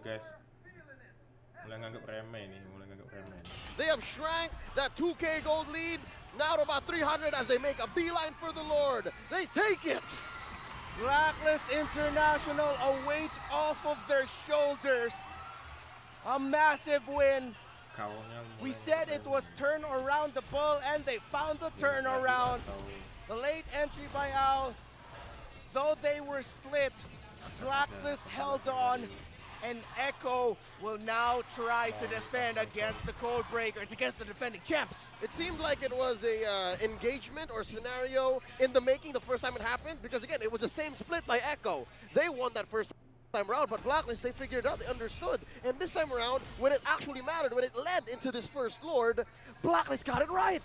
guys. Mulai nganggap remeh nih, mulai nganggap remeh. They have shrank that 2K gold lead now to about 300 as they make a beeline for the Lord. They take it. Blacklist International, a weight off of their shoulders. A massive win. We said it was turn around the ball, and they found the turnaround. The late entry by Owl, though they were split, Blacklist held on, and Echo will now try to defend against the Codebreakers, against the defending champs. It seemed like it was a engagement or scenario in the making the first time it happened, because again, it was the same split by Echo. They won that first time around, but Blacklist, they figured out, they understood. And this time around, when it actually mattered, when it led into this first Lord, Blacklist got it right.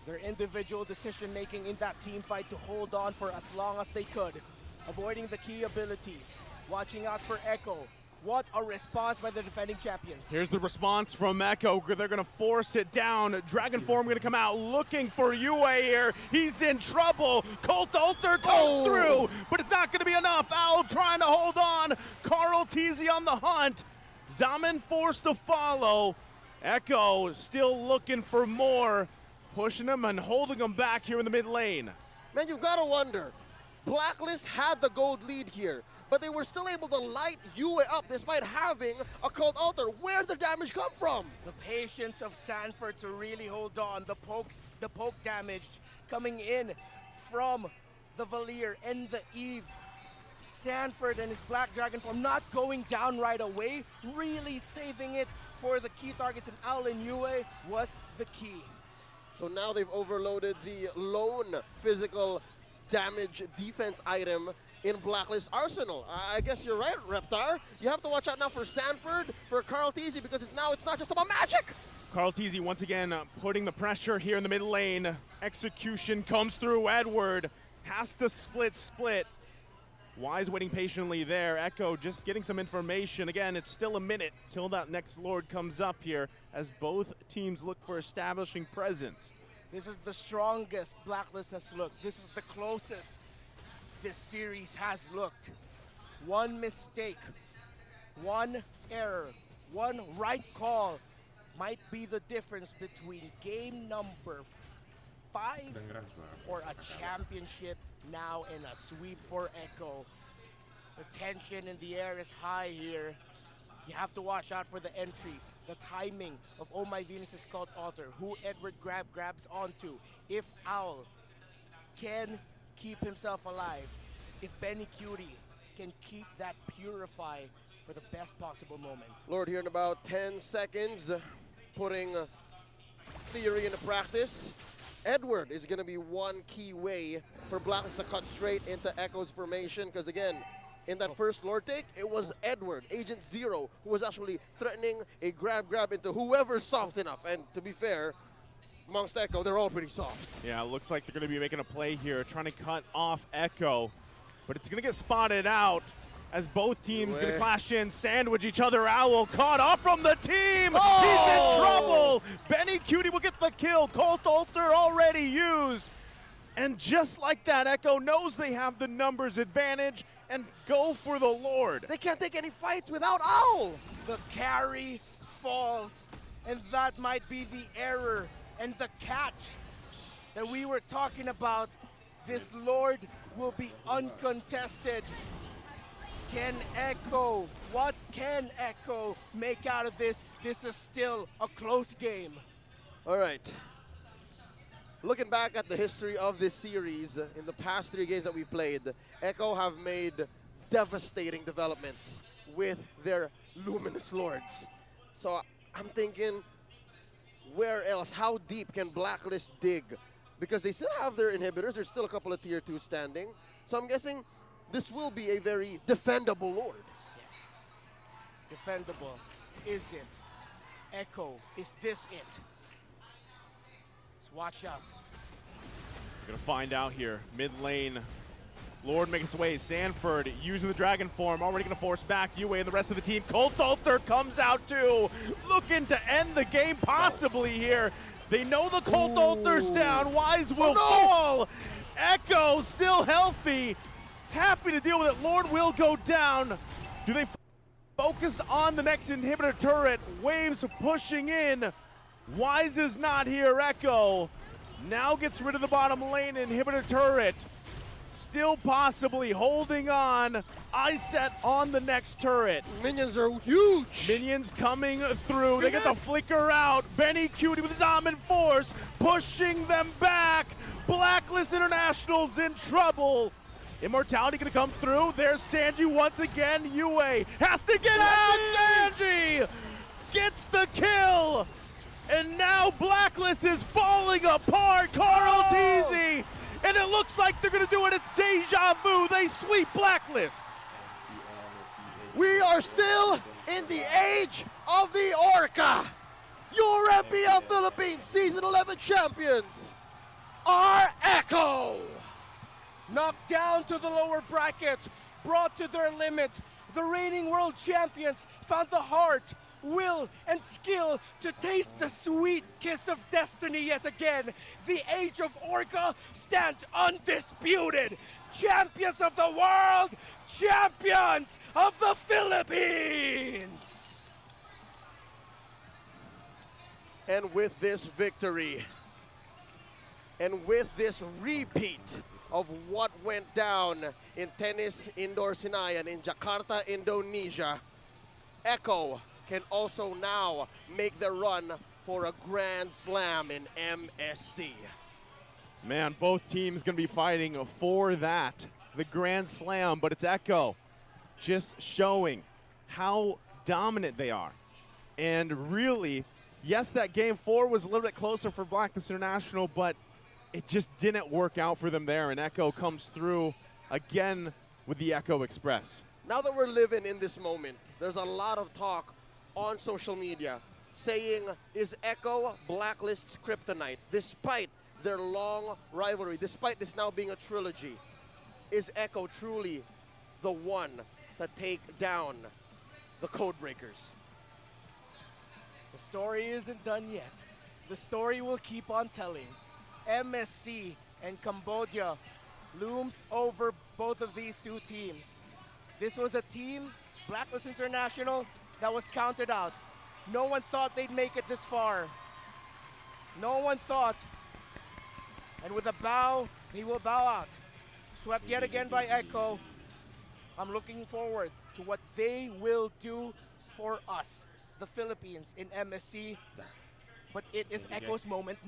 Their individual decision-making in that team fight to hold on for as long as they could, avoiding the key abilities, watching out for Echo. What a response by the defending champions. Here's the response from Echo. They're going to force it down. Dragon Form going to come out looking for Yue here. He's in trouble. Colt Alter goes through, but it's not going to be enough. Owl trying to hold on. Carl Teasy on the hunt. Zaman forced to follow. Echo still looking for more, pushing him and holding him back here in the mid lane. Man, you've got to wonder. Blacklist had the gold lead here, but they were still able to light Yue up despite having a Cold Altar. Where did the damage come from? The patience of Sanford to really hold on. The poke damage coming in from the Valier and the Eve. Sanford and his Black Dragon Form not going down right away, really saving it for the key targets, and Owl and Yue was the key. So now they've overloaded the lone physical damage defense item in Blacklist arsenal. I guess you're right, Reptar. You have to watch out now for Sanford, for Carl Teasy, because it's not just about magic. Carl Teasy once again putting the pressure here in the mid lane. Execution comes through. Edward has to split. Wise waiting patiently there. Echo just getting some information. Again, it's still a minute till that next Lord comes up here as both teams look for establishing presence. This is the strongest Blacklist has looked. This is the closest this series has looked. One mistake, one error, one right call might be the difference between game number 5 or a championship now and a sweep for Echo. The tension in the air is high here. You have to watch out for the entries, the timing of Oh My Venus's Cult Altar, who Edward grabs onto. If Owl can keep himself alive, if Benny Cutie can keep that Purify for the best possible moment. Lord here in about 10 seconds, putting theory into practice. Edward is going to be one key way for Blacklist to cut straight into Echo's formation, because again, in that first Lord take, it was Edward, Agent Zero, who was actually threatening a grab into whoever's soft enough. And to be fair, amongst Echo, they're all pretty soft. Yeah, it looks like they're going to be making a play here, trying to cut off Echo. But it's going to get spotted out as both teams going to clash in, sandwich each other. Owl caught off from the team. He's in trouble. Benny Cutie will get the kill. Colt Alter already used. And just like that, Echo knows they have the numbers advantage and go for the Lord. They can't take any fights without Owl. The carry falls, and that might be the error and the catch that we were talking about. This Lord will be uncontested. What can Echo make out of this? This is still a close game. All right. Looking back at the history of this series, in the past 3 games that we played, Echo have made devastating developments with their Luminous Lords. So I'm thinking, where else? How deep can Blacklist dig? Because they still have their inhibitors. There's still a couple of tier 2 standing. So I'm guessing this will be a very defendable Lord. Yeah. Defendable. Is it? Echo, is this it? Watch out. We're going to find out here. Mid lane. Lord making its way. Sanford using the Dragon Form. Already going to force back Yue and the rest of the team. Colt Alter comes out too. Looking to end the game possibly here. They know the Colt Alter's down. Wise will fall. Echo still healthy. Happy to deal with it. Lord will go down. Do they Focus on the next inhibitor turret. Waves pushing in. Wise is not here. Echo now gets rid of the bottom lane inhibitor turret. Still possibly holding on. Iset on the next turret. Minions are huge. Minions coming through. They get the flicker out. Benny Cutie with his Almond Force pushing them back. Blacklist International's in trouble. Immortality gonna come through. There's Sanji once again. Yue has to get out. Sanji gets the kill. And now Blacklist is falling apart. Carl Teasy. And it looks like they're gonna do it. It's deja vu. They sweep Blacklist. We are still in the age of the Orca. Your MPL Philippines Season 11 champions are Echo. Knocked down to the lower bracket, brought to their limit, the reigning world champions found the heart, will, and skill to taste the sweet kiss of destiny yet again. The age of Orca stands undisputed. Champions of the world, champions of the Philippines! And with this victory, and with this repeat of what went down in Tennis Indoor Sinayan in Jakarta, Indonesia, Echo can also now make the run for a Grand Slam in MSC. Man, both teams gonna be fighting for that, the Grand Slam, but it's Echo just showing how dominant they are. And really, yes, that game 4 was a little bit closer for Blacklist International, but it just didn't work out for them there, and Echo comes through again with the Echo Express. Now that we're living in this moment, there's a lot of talk on social media saying, is Echo Blacklist's kryptonite? Despite their long rivalry, despite this now being a trilogy, is Echo truly the one to take down the Codebreakers? The story isn't done yet. The story will keep on telling. MSC and Cambodia looms over both of these two teams. This was a team, Blacklist International, that was counted out. No one thought they'd make it this far. No one thought. And with a bow, they will bow out. Swept yet again by Echo. I'm looking forward to what they will do for us, the Philippines, in MSC. But it is Echo's moment